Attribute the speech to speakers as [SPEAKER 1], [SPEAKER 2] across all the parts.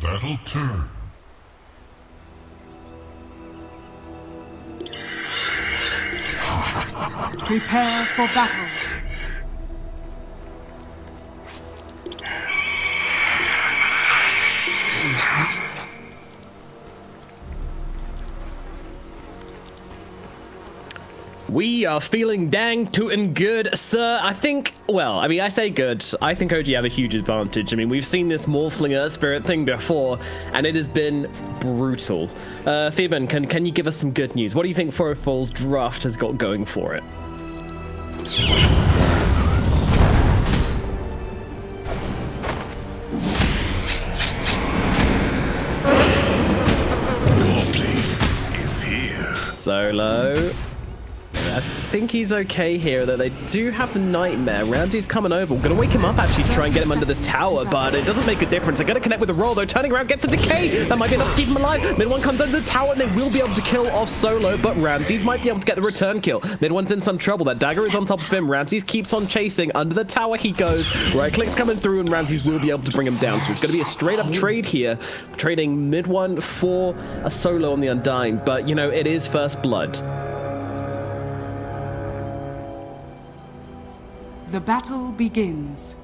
[SPEAKER 1] Battle turn.
[SPEAKER 2] Prepare for battle.
[SPEAKER 3] We are feeling dang tootin' good, sir. I think, well, I mean, I say good. I think OG have a huge advantage. I mean, we've seen this Morphling Spirit thing before, and it has been brutal. Theban, can you give us some good news? What do you think Fall's draft has got going for it?
[SPEAKER 1] Your place is here.
[SPEAKER 3] Solo. I think he's okay here, though. They do have the Nightmare. Ramsey's coming over. We're going to wake him up, actually, to try and get him under this tower, but it doesn't make a difference. They're going to connect with the roll, though. Turning around, gets a decay. That might be enough to keep him alive. Mid one comes under the tower, and they will be able to kill off Solo, but Ramses might be able to get the return kill. Mid one's in some trouble. That dagger is on top of him. Ramses keeps on chasing. Under the tower he goes. Right click's coming through, and Ramses will be able to bring him down. So it's going to be a straight-up trade here. Trading mid one for a Solo on the Undying, but, you know, it is first blood.
[SPEAKER 2] The battle begins.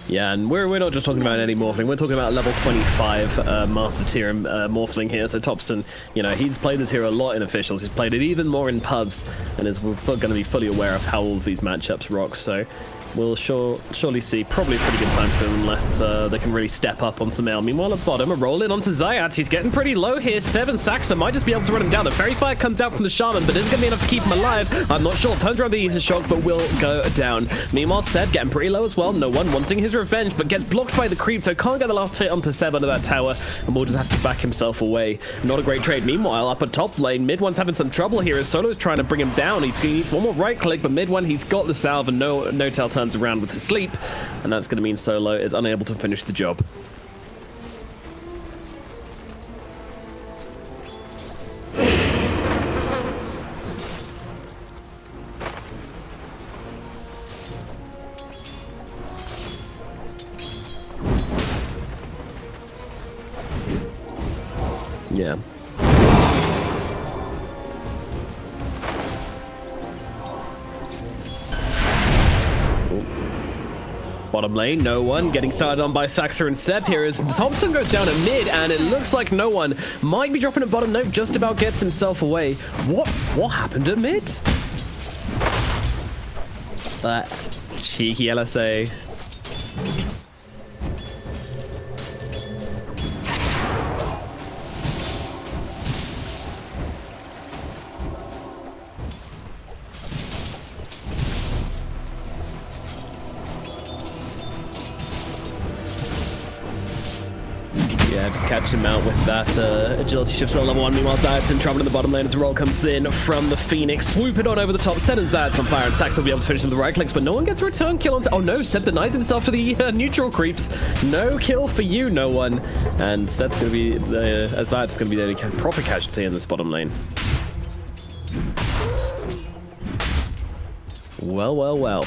[SPEAKER 3] Yeah, and we're not just talking about any Morphling, we're talking about level 25 Master Tier Morphling here. So Topson, you know, he's played this hero a lot in officials, he's played it even more in pubs, and is going to be fully aware of how all of these matchups rock. So we'll surely see probably a pretty good time for them, unless they can really step up on Sumail. Meanwhile, at bottom, a roll in onto Zayat. He's getting pretty low here. 7 Saxa might just be able to run him down. The Fairy Fire comes out from the Shaman, but isn't going to be enough to keep him alive. I'm not sure. Turns around the Ether Shock, but will go down. Meanwhile, Seb getting pretty low as well. No one wanting his revenge, but gets blocked by the creep, so can't get the last hit onto Seb under that tower, and will just have to back himself away. Not a great trade. Meanwhile, up at top lane, Mid one's having some trouble here as Solo's trying to bring him down. He needs one more right click, but Mid one, he's got the salve, and no tail turns around with his sleep. And that's going to mean Solo is unable to finish the job. Yeah. Bottom lane, no one. Getting started on by Saxa and Seb here as Topson goes down at mid, and it looks like no one might be dropping at bottom. Nope, just about gets himself away. What happened at mid? That cheeky LSA. Yeah, just catch him out with that agility shift on level 1. Meanwhile, Zayat's in trouble in the bottom lane as the roll comes in from the Phoenix. Swoop it on over the top, setting Zayat's on fire, and Sax will be able to finish with the right clicks, but no one gets a return kill onto... Oh no, Seb denies himself to the neutral creeps. No kill for you, no one. And Seb's going to be... Zayat's going to be the proper casualty in this bottom lane. Well.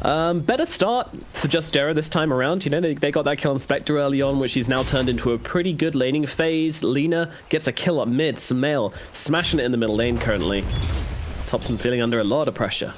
[SPEAKER 3] Better start for Justera this time around. You know, they got that kill on Spectre early on, which he's now turned into a pretty good laning phase. Lina gets a kill up mid. Sumail smashing it in the middle lane currently. Topson feeling under a lot of pressure.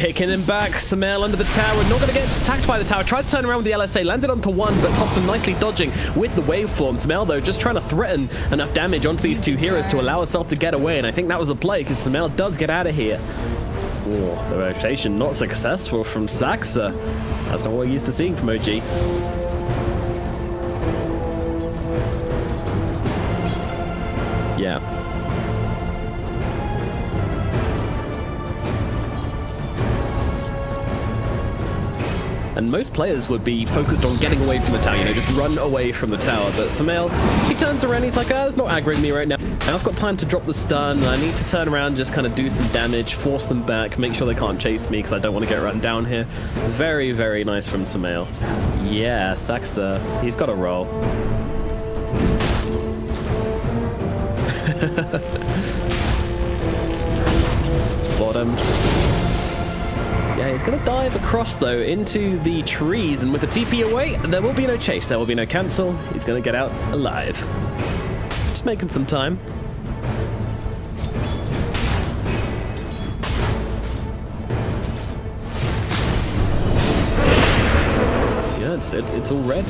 [SPEAKER 3] kicking him back. Sumail under the tower. Not going to get attacked by the tower. Tried to turn around with the LSA. Landed onto one, but Topson nicely dodging with the waveform. Sumail, though, just trying to threaten enough damage onto these two heroes to allow herself to get away. And I think that was a play, because Sumail does get out of here. Oh, the rotation not successful from Saxa. That's not what we're used to seeing from OG. Yeah. And most players would be focused on getting away from the tower, you know, just run away from the tower. But Sumail, he turns around, he's like, it's not aggroing me right now. I've got time to drop the stun, and I need to turn around, just kind of do some damage, force them back, make sure they can't chase me, because I don't want to get run down here. Very, very nice from Sumail. Yeah, Saxa, he's got a roll. Bottom. Yeah, he's going to dive across, though, into the trees, and with the TP away, there will be no chase, there will be no cancel. He's going to get out alive. Just making some time. Yeah, it's all red.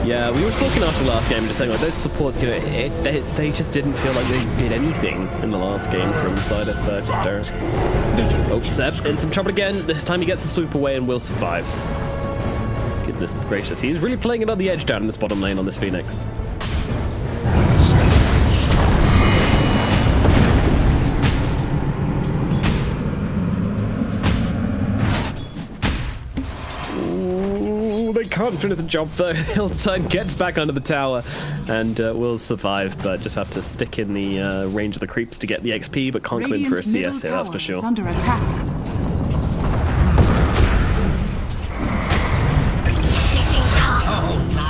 [SPEAKER 3] Yeah, we were talking after the last game, just saying like those supports, you know, they just didn't feel like they did anything in the last game from the side of Justera. Oh, Seb in some trouble again. This time he gets the swoop away and will survive. Goodness gracious, he's really playing it on the edge down in this bottom lane on this Phoenix. Can't finish the job though. Hillside gets back under the tower and will survive, but just have to stick in the range of the creeps to get the XP, but can't come in for a CS here, that's for sure.
[SPEAKER 2] Under attack.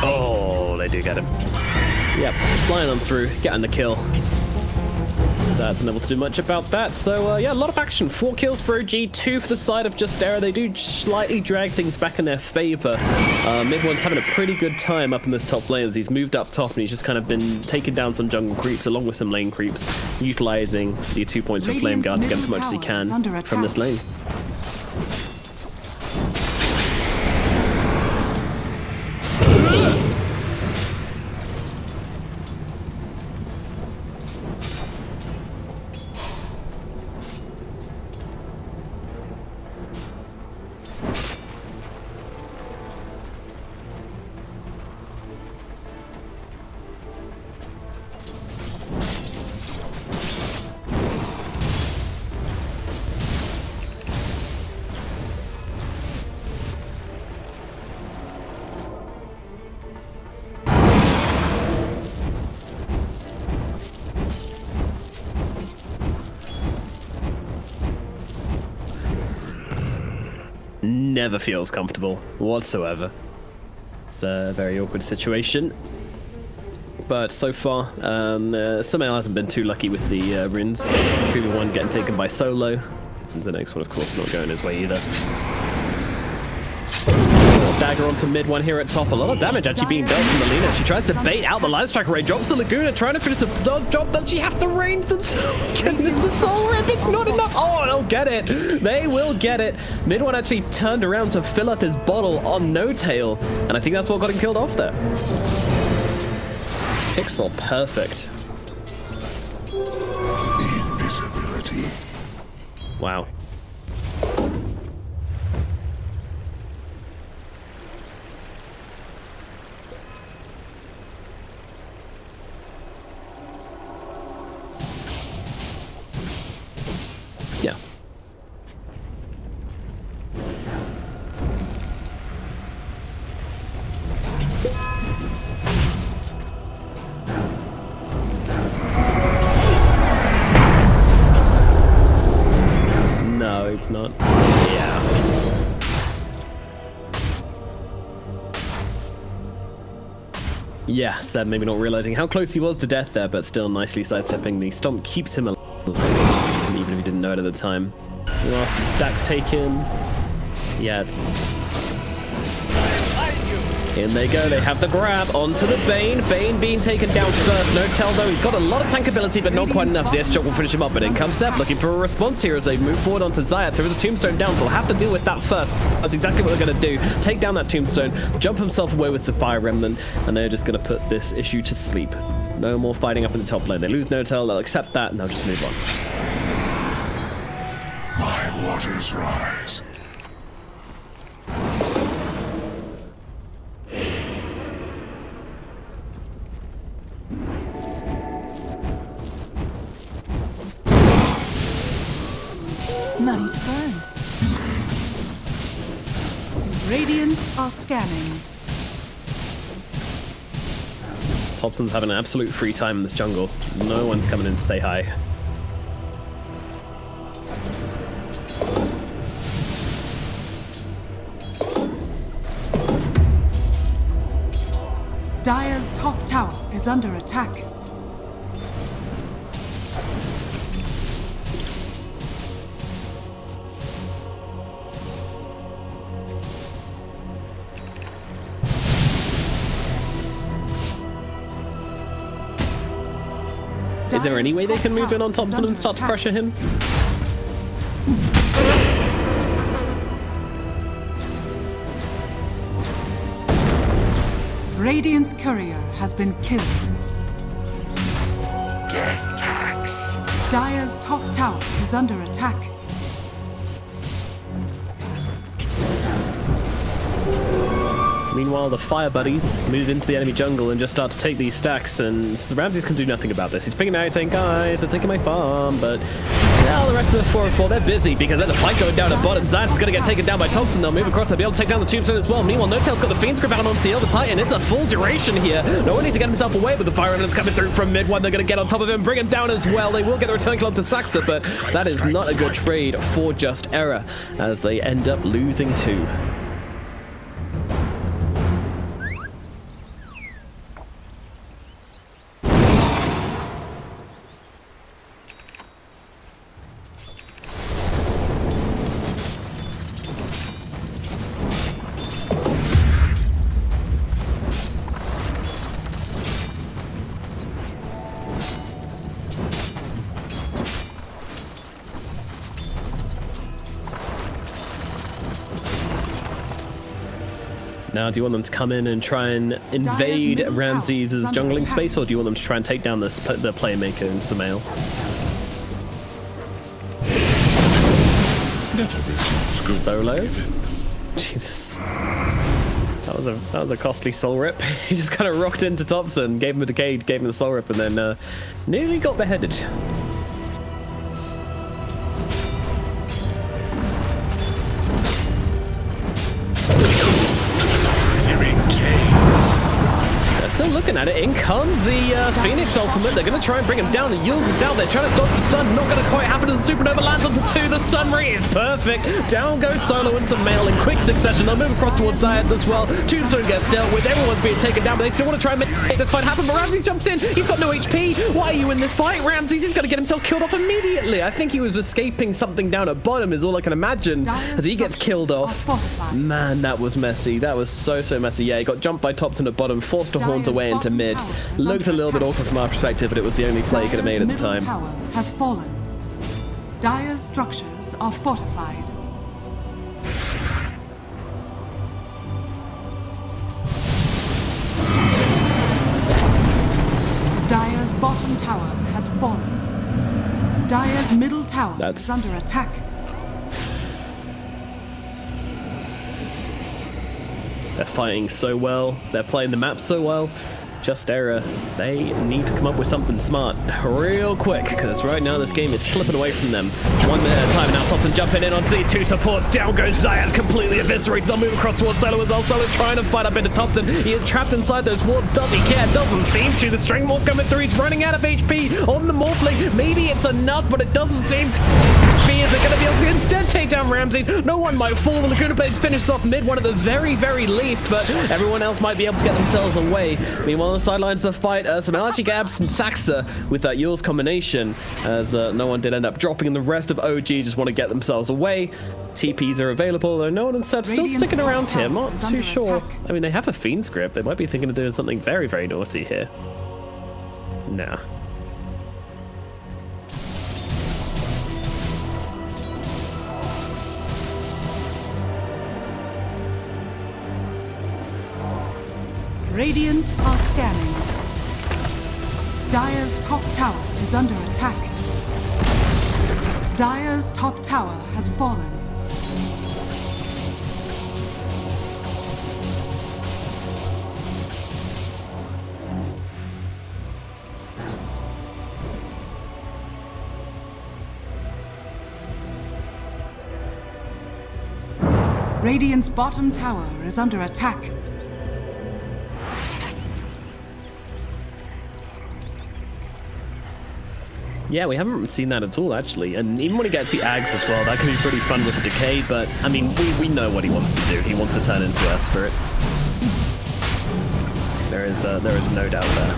[SPEAKER 3] Oh, they do get him. Yep, flying on through, getting the kill. That's unable to do much about that. So yeah, a lot of action. 4 kills for OG, 2 for the side of Justera. They do slightly drag things back in their favor. Midone's having a pretty good time up in this top lane as he's moved up top and he's just kind of been taking down some jungle creeps along with some lane creeps, utilizing the 2 points of Flame Guard to get as much as he can from this lane. Never feels comfortable whatsoever. It's a very awkward situation. But so far, Sumail hasn't been too lucky with the runes. The previous one getting taken by Solo. And the next one, of course, not going his way either. Dagger onto mid, one here at top. A lot of damage actually being dealt from Melina. She tries to bait out the Line Strike Ray, drops the Laguna, trying to finish the dodge job. Does she have to range the Soul Rip? It's not enough. Oh, they'll get it. They will get it. Mid one actually turned around to fill up his bottle on No Tail, and I think that's what got him killed off there. Pixel perfect.
[SPEAKER 1] Invisibility.
[SPEAKER 3] Wow. Yeah. No, it's not. Yeah. Yeah, Seb maybe not realizing how close he was to death there, but still nicely sidestepping the stomp keeps him alive. Even if he didn't know it at the time. Last stack taken. Yeah, it's... In they go. They have the grab onto the Bane. Bane being taken down first. No tell though. He's got a lot of tank ability, but not quite enough. The S-Shot will finish him up. But in comes Sep, looking for a response here as they move forward onto Zayat. There is a tombstone down, so we'll have to deal with that first. That's exactly what they're going to do. Take down that tombstone, jump himself away with the Fire Remnant, and they're just going to put this issue to sleep. No more fighting up in the top lane. They lose no tell. They'll accept that, and they'll just move on.
[SPEAKER 1] My waters rise.
[SPEAKER 2] Money to burn. Radiant are scanning.
[SPEAKER 3] Topson's having an absolute free time in this jungle. No one's coming in to say hi.
[SPEAKER 2] Dire's top tower is under attack.
[SPEAKER 3] Is there any way they can move in on Topson and start to pressure him?
[SPEAKER 2] Radiant's courier has been killed.
[SPEAKER 1] Death tax.
[SPEAKER 2] Dire's top tower is under attack.
[SPEAKER 3] Meanwhile, the fire buddies move into the enemy jungle and just start to take these stacks, and Ramses can do nothing about this. He's picking out saying, guys, they're taking my farm, but now the rest of the 4-4, they're busy because there's a fight going down at bottom. Zayas is going to get taken down by Topson. They'll move across, they'll be able to take down the tombstone as well. Meanwhile, No-Tail's got the Fiend's Grip out on the other Titan. It's a full duration here. No one needs to get himself away, but the fire enemies coming through from mid one. They're going to get on top of him, bring him down as well. They will get the return kill onto Saxa, but that is not a good trade for Just Error as they end up losing 2. Now, do you want them to come in and try and invade Ramses' jungling space, or do you want them to try and take down the playmaker in Sumail? Solo? Jesus. That was a costly soul rip. He just kind of rocked into Topson, gave him a decade, gave him the soul rip, and then nearly got beheaded. Still looking at it. In comes the Phoenix ultimate. They're going to try and bring him down. The Yules is out there trying to dodge the stun. Not going to quite happen as the Supernova lands on the 2. The Sun Ray is perfect. Down goes Solo and Sumail in quick succession. They'll move across towards Zayas as well. Tombstone gets dealt with. Everyone's being taken down, but they still want to try and make this fight happen. But Ramses jumps in. He's got no HP. Why are you in this fight, Ramses? He's going to get himself killed off immediately. I think he was escaping something down at bottom is all I can imagine as he gets killed off. Man, that was messy. That was so messy. Yeah, he got jumped by Topson at bottom, forced to haunt away into mid. Looked a little bit awkward from our perspective, but it was the only play he could have made at the time.
[SPEAKER 2] Tower has fallen. Dire's structures are fortified. Dire's bottom tower has fallen. Dire's middle tower is under attack.
[SPEAKER 3] They're fighting so well. They're playing the map so well. Just Error, they need to come up with something smart real quick, because right now this game is slipping away from them. 1 minute at a time now. Topson jumping in on Z2 supports. Down goes Zayas, completely eviscerated. They'll move across towards Solo as well. Solo trying to fight up into Topson. He is trapped inside those wards. Does he care? Doesn't seem to. The String Morph coming through. He's running out of HP on the Morphling. Maybe it's enough, but it doesn't seem is it going to be able to instead take down Ramses? No one might fall. The Laguna Page finishes off mid one at the very least, but everyone else might be able to get themselves away. Meanwhile, the sidelines of the fight. Sumail actually grabs some Saxa with that Yule's combination, as no one did end up dropping, and the rest of OG just want to get themselves away. TPs are available, though no one in Sep still sticking around here. I'm not too sure. I mean, they have a Fiend's Grip. They might be thinking of doing something very, very naughty here. Nah.
[SPEAKER 2] Radiant are scanning. Dire's top tower is under attack. Dire's top tower has fallen. Radiant's bottom tower is under attack.
[SPEAKER 3] Yeah, we haven't seen that at all, actually. And even when he gets the Ags as well, that can be pretty fun with the Decay, but, I mean, we know what he wants to do. He wants to turn into a Spirit. There is no doubt there.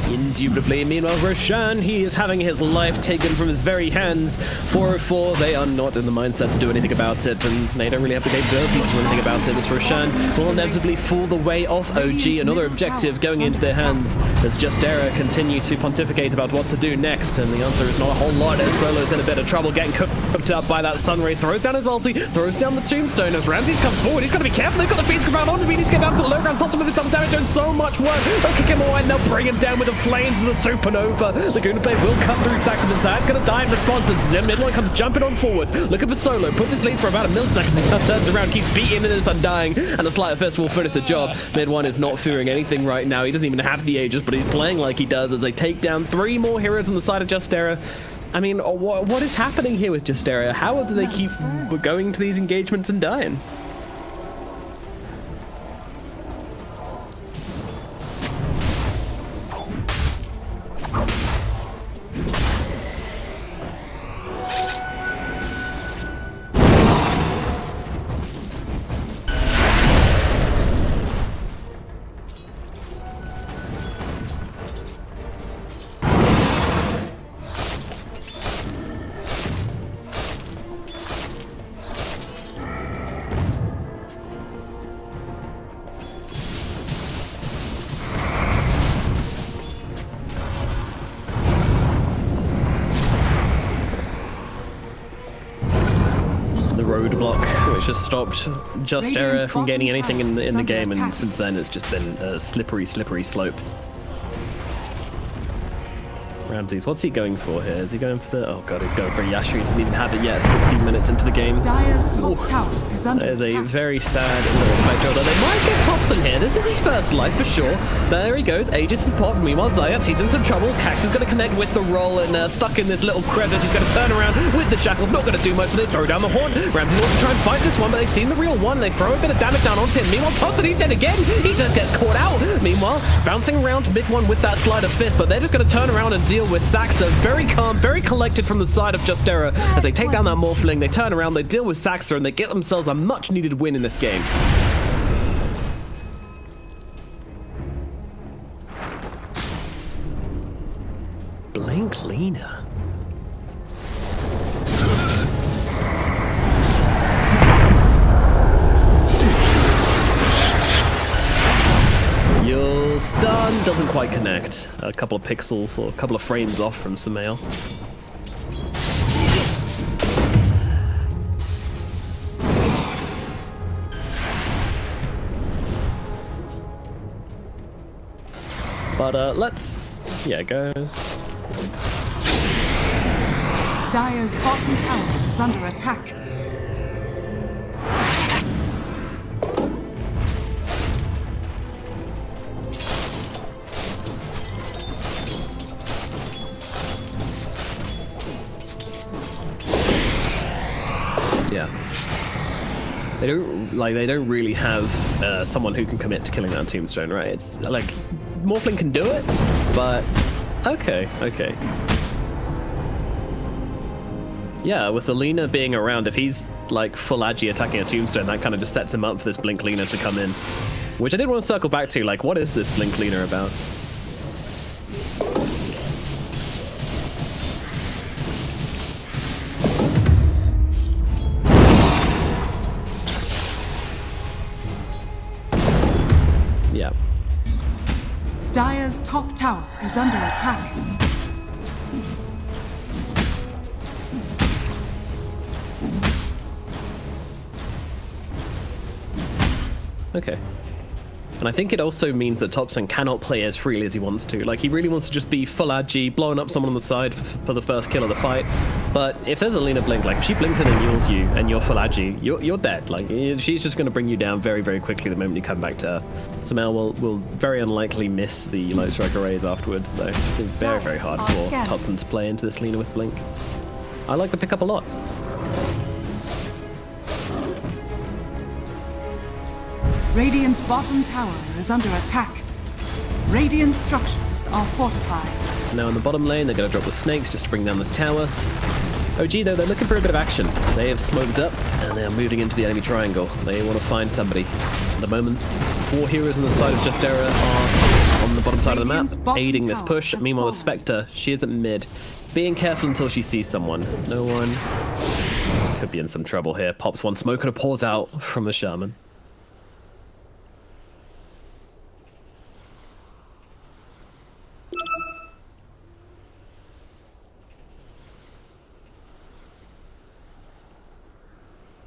[SPEAKER 3] Indubitably. Meanwhile, Roshan, he is having his life taken from his very hands. 404, they are not in the mindset to do anything about it, and they don't really have the capabilities to do anything about it. This Roshan will inevitably fall the way off OG. Another objective going into their hands as Justera continue to pontificate about what to do next, and the answer is not a whole lot, as Solo's in a bit of trouble getting cooked up by that Sunray. Throws down his ulti, throws down the Tombstone as Ramsey comes forward. He's got to be careful. They've got the Fiend's Grip on him. He needs to get down to the low ground. Topson with his double damage, doing so much work. They'll kick him away, and they'll bring him down with a flames and the Supernova. The Guna Blade will cut through Saxon's hand. Gonna die in response as Midone comes jumping on forwards. Looking for Solo. Puts his lead for about a millisecond. Now turns around, keeps beating, and is undying. And the Sleight of Fist will finish the job. Mid1 is not fearing anything right now. He doesn't even have the Aegis, but he's playing like he does as they take down 3 more heroes on the side of Justera. I mean, what is happening here with Justera? How do they keep going to these engagements and dying? Roadblock, which has stopped Justera from gaining anything in the game, and since then it's just been a slippery slope. Ramses, what's he going for here? Is he going for the... Oh god, he's going for a Yashu. He doesn't even have it yet. 16 minutes into the game.
[SPEAKER 2] Dire's top tower is under
[SPEAKER 3] attack. There's a very sad little spectacle. They might get Topson here. This is his first life for sure. There he goes. Aegis is popped. Meanwhile, Zayat, he's in some trouble. Cax is going to connect with the roll and stuck in this little crevice. He's going to turn around with the shackles. Not going to do much with it. Throw down the horn. Ramses wants to try and fight this one, but they've seen the real one. They throw a bit of damage down onto him. Meanwhile, Topson, he's dead again. He just gets caught out. Meanwhile, bouncing around Mid1 with that Sleight of Fist, but they're just going to turn around and deal with Saxa. Very calm, very collected from the side of Justera as they take down that Morphling. They turn around, they deal with Saxa, and they get themselves a much-needed win in this game. Blink Lena. Your stun doesn't quite connect. A couple of pixels or a couple of frames off from Sumail. But let's... yeah, go.
[SPEAKER 2] Dire's bottom tower is under attack.
[SPEAKER 3] Yeah. They don't really have someone who can commit to killing that Tombstone, right? It's like Morphling can do it, but okay. Yeah, with Alina being around, if he's like full agi attacking a tombstone, that kind of just sets him up for this blink leaner to come in. Which I did want to circle back to, like, what is this blink leaner about? Yeah.
[SPEAKER 2] Dire's top tower is under attack.
[SPEAKER 3] Okay. And I think it also means that Topson cannot play as freely as he wants to. Like, he really wants to just be full agi, blowing up someone on the side for the first kill of the fight. But if there's a Lina blink, like, if she blinks in and heals you and you're full agi, you're dead. Like, she's just going to bring you down very, very quickly the moment you come back to Earth. Sumail will very unlikely miss the Light Strike arrays afterwards, though. It's very, very hard for Topson to play into this Lina with blink. I like the pickup a lot.
[SPEAKER 2] Radiant's bottom tower is under attack. Radiant structures are fortified.
[SPEAKER 3] Now in the bottom lane, they're going to drop the snakes just to bring down this tower. OG, though, they're looking for a bit of action. They have smoked up, and they are moving into the enemy triangle. They want to find somebody. At the moment, 4 heroes on the side of Justera are on the bottom side of the map, aiding this push. Meanwhile, the Spectre, she is at mid, being careful until she sees someone. No one. Could be in some trouble here. Pops one smoke and a pause out from the Shaman.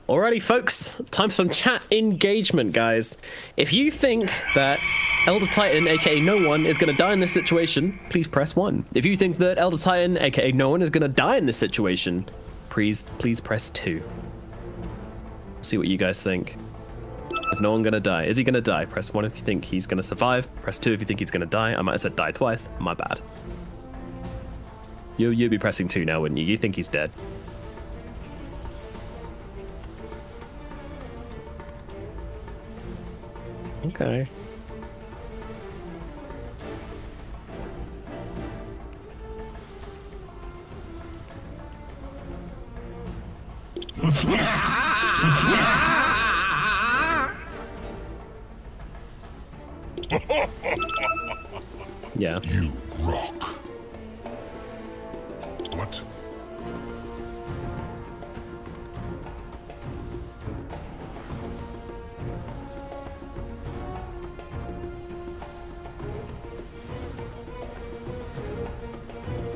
[SPEAKER 3] Alrighty, folks, time for some chat engagement, guys. If you think that Elder Titan, aka no one, is going to die in this situation, please press 1. If you think that Elder Titan, aka no one, is going to die in this situation, please press 2. See what you guys think. Is no one going to die? Is he going to die? Press 1 if you think he's going to survive. Press 2 if you think he's going to die. I might have said die twice. My bad. You'd be pressing 2 now, wouldn't you? You think he's dead. Okay. Yeah.
[SPEAKER 1] You rock. What?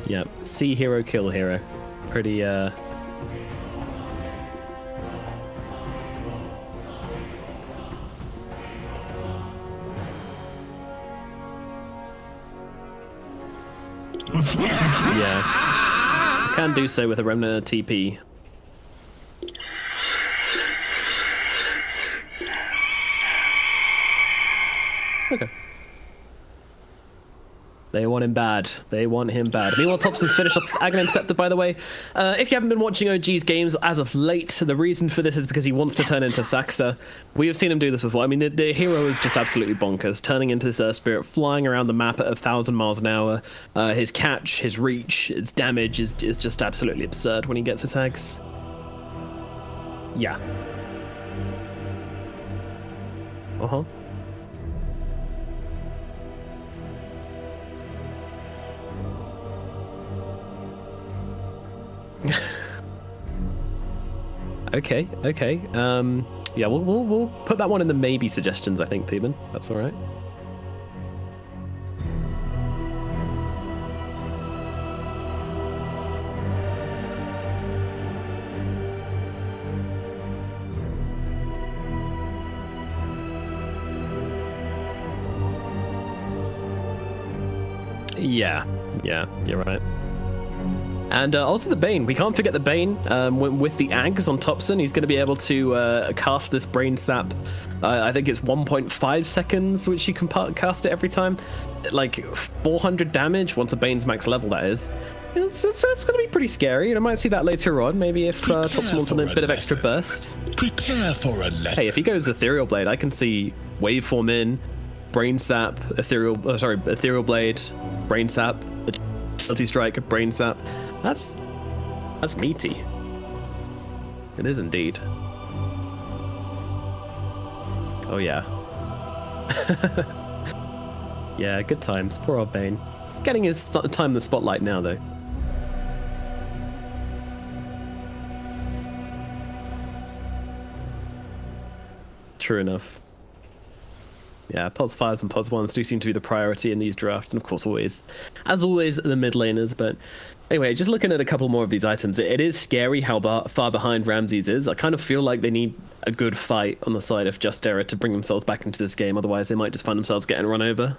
[SPEAKER 3] Yep. See hero, kill hero. Pretty, Yeah. You can do so with a Remnant TP. Okay. They want him bad. They want him bad. Meanwhile, Topson's finished off this Aghanim Scepter, by the way. If you haven't been watching OG's games as of late, the reason for this is because he wants to turn into Saxa. We have seen him do this before. I mean, the hero is just absolutely bonkers. Turning into this Earth Spirit, flying around the map at 1,000 miles an hour. His catch, his reach, his damage is just absolutely absurd when he gets his hags. Yeah. Uh-huh. Okay. Yeah, we'll put that one in the maybe suggestions, I think, Teeman. That's all right. Yeah, you're right. And also the Bane. We can't forget the Bane. With the Ags on Topson, he's going to be able to cast this Brain Sap. I think it's 1.5 seconds, which you can cast it every time. Like 400 damage once the Bane's max level, that is. It's going to be pretty scary. I might see that later on. Maybe if Topson wants a bit of extra burst.
[SPEAKER 1] Prepare for a lesson.
[SPEAKER 3] Hey, if he goes Ethereal Blade, I can see Waveform in, Brain Sap, Ethereal Blade, Brain Sap, Agility Strike, Brain Sap. That's meaty. It is indeed. Oh yeah. Yeah, good times. Poor old Bane. Getting his time in the spotlight now, though. True enough. Yeah, pods 5s and pods 1s do seem to be the priority in these drafts, and of course always, as always, the mid laners. But anyway, just looking at a couple more of these items, it is scary how far behind Ramses is. I kind of feel like they need a good fight on the side of Just Era to bring themselves back into this game, otherwise they might just find themselves getting run over.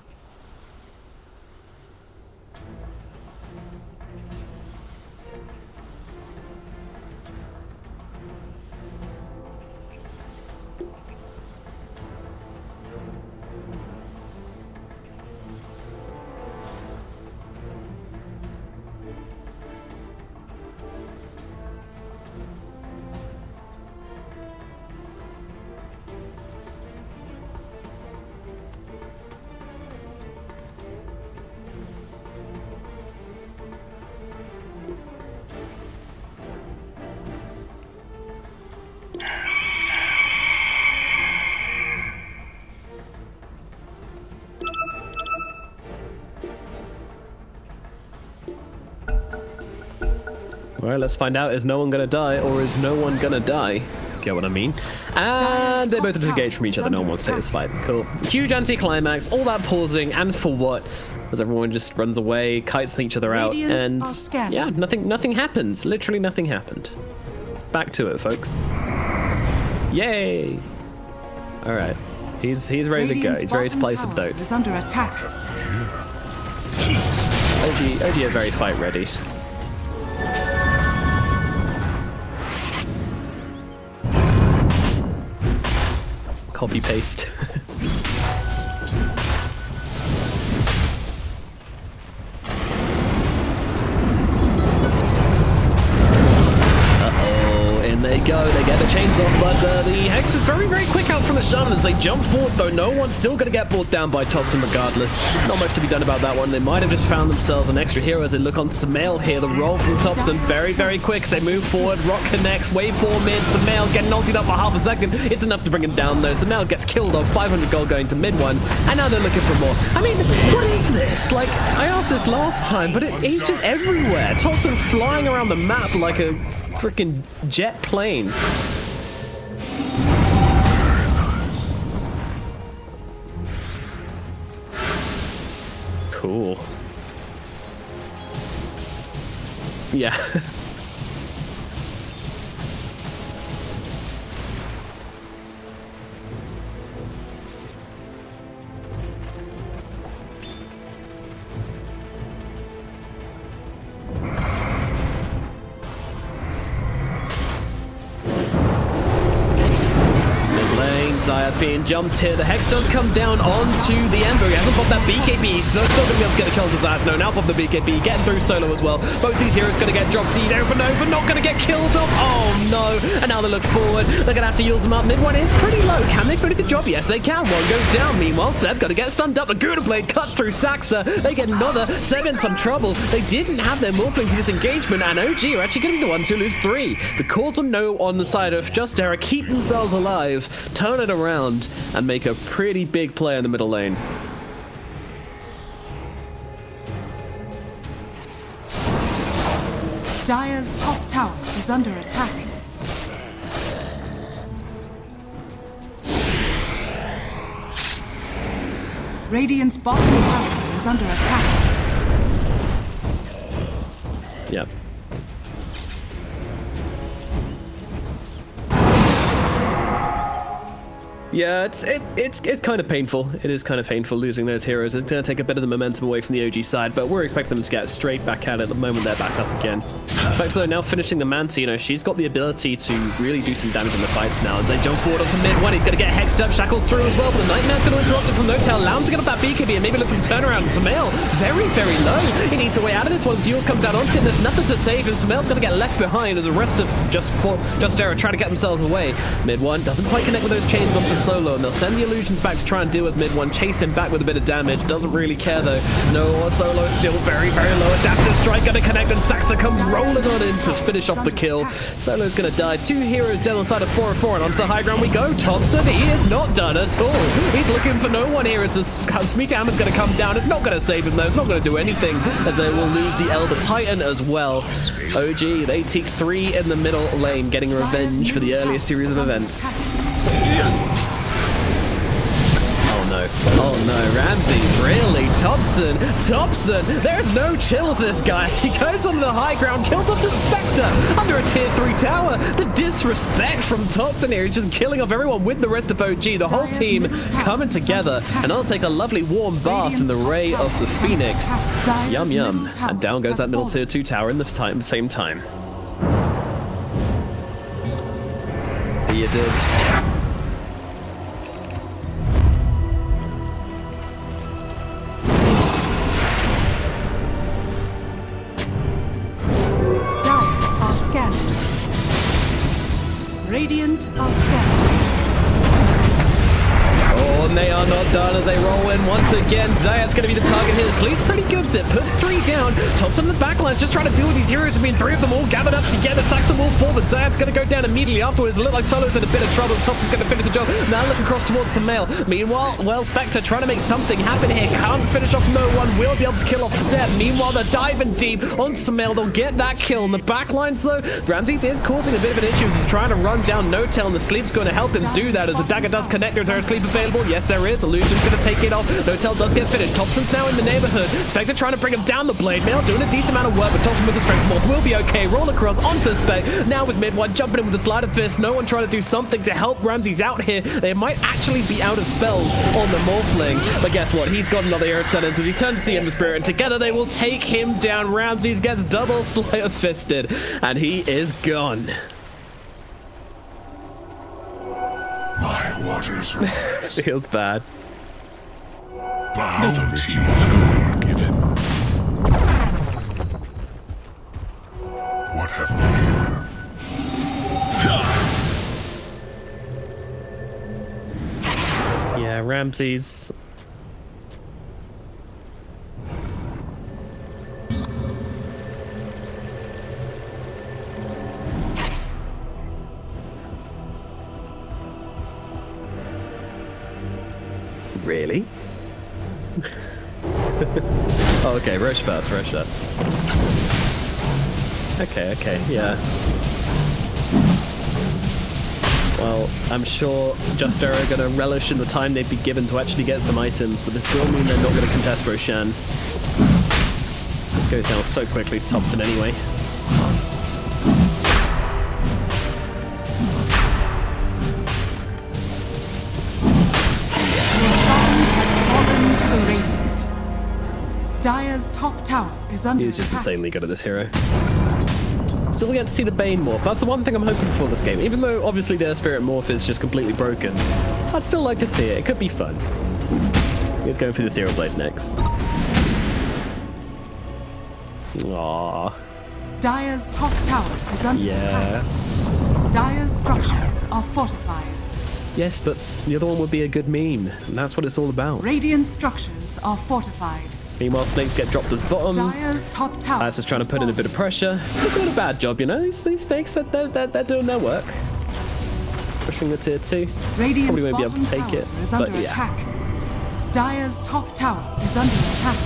[SPEAKER 3] Alright, let's find out. Is no one gonna die, or is no one gonna die? Get what I mean? And they both disengage from each other. No one wants to take this fight. Cool. Huge anti-climax, all that pausing, and for what? As everyone just runs away, kites each other out, and yeah, nothing happens. Literally nothing happened. Back to it, folks. Yay! Alright. He's ready to go. He's ready to play some Dota.
[SPEAKER 2] Is under attack.
[SPEAKER 3] OG are very fight ready. Copy paste. In they go, they get the chains off, but the Hex is very, very quick out from the Shaman as they jump forward, though no one's still going to get brought down by Topson regardless. Not much to be done about that one. They might have just found themselves an extra hero as they look on Sumail here. The roll from Topson, very, very quick as they move forward. Rock connects, wave 4 mid, Sumail getting ultied up for half a second. It's enough to bring him down though. Sumail gets killed off, 500 gold going to mid 1, and now they're looking for more. I mean, what is this? Like, I asked this last time, but he's just everywhere. Topson flying around the map like a freaking jet plane. Cool. Yeah. Zaya's being jumped here. The Hex does come down onto the Ember. He hasn't popped that BKB, so still going to be able to get a kill to Zayas. No, now pop the BKB, getting through solo as well. Both these heroes going to get dropped. He's over no, but not going to get killed off. Oh no! And now they look forward. They're going to have to use them up. Mid 1 is pretty low. Can they finish the job? Yes, they can. One goes down. Meanwhile, Seb got to get stunned up. The Gouda Blade cuts through Saxa. They get another. Seb in some trouble. They didn't have their Morphling for this engagement, and OG are actually going to be the ones who lose 3. The calls on no on the side of Just Era keep themselves alive, turn it around, and make a pretty big play in the middle lane.
[SPEAKER 2] Dire's top tower is under attack. Radiant's bottom tower is under attack.
[SPEAKER 3] Yep. Yeah, it's kind of painful. It is kind of painful losing those heroes. It's going to take a bit of the momentum away from the OG side, but we're expecting them to get straight back at it the moment they're back up again. But though, now finishing the Manta, you know, she's got the ability to really do some damage in the fights now. As they jump forward onto mid 1, he's going to get hexed up, shackles through as well, but the Nightmare's going to interrupt it from no tail, allow him to get up that BKB and maybe look for a turnaround. Sumail, very, very low. He needs a way out of this one. Zeus comes down onto him, there's nothing to save him. Sumail's going to get left behind as the rest of Just Era try to get themselves away. Mid 1 doesn't quite connect with those chains onto Solo, and they'll send the illusions back to try and deal with mid one. Chase him back with a bit of damage. Doesn't really care though. No, Solo is still very, very low. Adaptive strike gonna connect, and Saxa comes rolling on in to finish off the kill. Solo's gonna die. 2 heroes dead on the side of 4-4, and onto the high ground we go. Topson, he is not done at all. He's looking for no one here as the Midone Ember's gonna come down. It's not gonna save him though. It's not gonna do anything, as they will lose the Elder Titan as well. OG, they take 3 in the middle lane, getting revenge for the earlier series of events. Oh no, Ramsey, really? Topson, there's no chill with this guy. He goes on the high ground, kills off the Spectre under a tier 3 tower. The disrespect from Topson here is just killing off everyone with the rest of OG. The whole team coming together, and I'll take a lovely warm bath in the ray of the Phoenix. Yum yum. And down goes that middle tier 2 tower in the same time. You did.
[SPEAKER 2] Radiant are scattered.
[SPEAKER 3] Oh, and they are not done as they roll in once again. Zayat's going to be the target here. Sleeps pretty good. It puts 3 down. Topson in the backline just trying to deal with these heroes. I mean, 3 of them all gathered up together. Saxa will fall, but Zayat's going to go down immediately afterwards. It looks like Solo's in a bit of trouble. Topson's going to finish the job. Now looking across towards Sumail. Meanwhile, well, Spectre trying to make something happen here. Can't finish off no one. Will be able to kill off Seb. Meanwhile, they're diving deep on Sumail. They'll get that kill. In the backlines, though, Ramses is causing a bit of an issue as he's trying to run down No-Tail, and the Sleep's going to help him do that as the dagger does connect. Is there a Sleep available? Yes, there is. Illusion's going to take it off. No-Tail does get finished. Topson's now in the neighborhood. Spectre trying to bring him down the blade mail, doing a decent amount of work, but Topson with the strength morph will be okay. Roll across onto Spec. Now with mid one, jumping in with the sleight of fist. No one trying to do something to help Ramses out here. They might actually be out of spells on the Morphling. But guess what? He's got another hero sentence, which he turns to the Ember Spirit, and together they will take him down. Ramses gets double sleight of fisted, and he is gone.
[SPEAKER 1] My waters rise.
[SPEAKER 3] Feels bad.
[SPEAKER 1] Bounty is God given. What have we here?
[SPEAKER 3] Yeah, Ramses. Really? Oh, okay, Roche first, Roche up. Okay, yeah. Well, I'm sure Juster are going to relish in the time they'd be given to actually get some items, but this will mean they're not going to contest Roshan. This goes down so quickly to Topson anyway.
[SPEAKER 2] Dire's top tower is under
[SPEAKER 3] He's just
[SPEAKER 2] attack.
[SPEAKER 3] insanely good at this hero. Still get to see the Bane morph. That's the one thing I'm hoping for this game. Even though obviously their Spirit morph is just completely broken, I'd still like to see it. It could be fun. He's going for the Ethereal Blade next. Aww.
[SPEAKER 2] Dire's top tower is under attack. Dire's structures are fortified.
[SPEAKER 3] Yes, but the other one would be a good meme, and that's what it's all about.
[SPEAKER 2] Radiant structures are fortified.
[SPEAKER 3] Meanwhile, Snakes get dropped as bottom.
[SPEAKER 2] Dire's top tower.
[SPEAKER 3] As is trying to put in a bit of pressure. They're doing a bad job, you know. These Snakes, they're doing their work. Pushing the tier 2.
[SPEAKER 2] Radiant's
[SPEAKER 3] probably won't be able to take it,
[SPEAKER 2] is
[SPEAKER 3] but
[SPEAKER 2] under
[SPEAKER 3] yeah.
[SPEAKER 2] attack. Dire's top tower is under attack.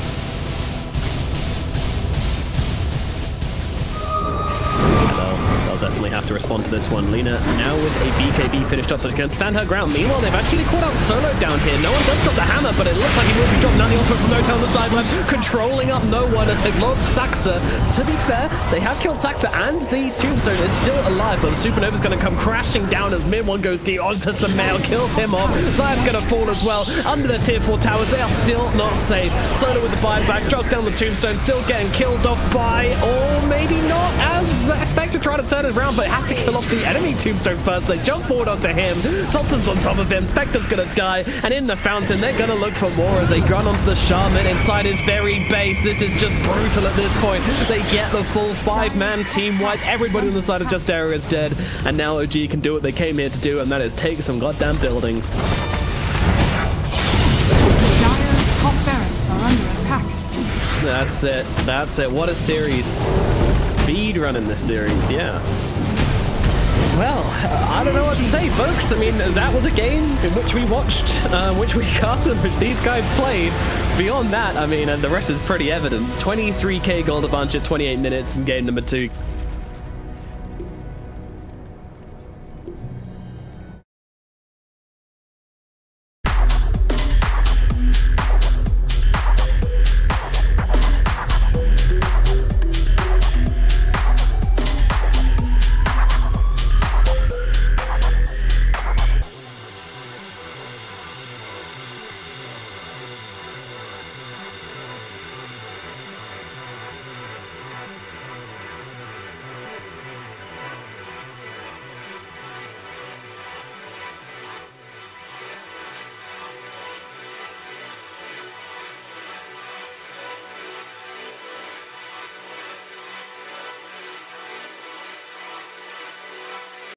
[SPEAKER 3] They'll definitely have to respond to this one. Lina now with a BKB finished up, so she can stand her ground. Meanwhile, they've actually caught out Solo down here. No one does drop the hammer, but it looks like he will be dropped. Now the ultimate from No-Tail on the sideline, controlling up no one as they've lost Saxa. To be fair, they have killed Saxa, and the Tombstone is still alive, but the Supernova's going to come crashing down as mid one goes deep onto Sumail, kills him off. Zayat's going to fall as well. Under the tier 4 towers, they are still not safe. Solo with the buyback, drops down the Tombstone, still getting killed off by, or maybe not, as Spectre trying to turn it around, but have to kill off the enemy Tombstone first. They jump forward onto him. Topson's on top of him. Spectre's gonna die. And in the fountain, they're gonna look for more as they run onto the Shaman inside his very base. This is just brutal at this point. They get the full 5-man team wipe. Everybody on the side of Justera is dead. And now OG can do what they came here to do, and that is take some goddamn buildings.
[SPEAKER 2] Dire's top barracks are under attack.
[SPEAKER 3] That's it. That's it. What a series. Speed running this series, yeah. Well, I don't know what to say, folks. I mean, that was a game in which we watched, which we casted, which these guys played. Beyond that, I mean, the rest is pretty evident. 23k gold a bunch at 28 minutes in game number 2.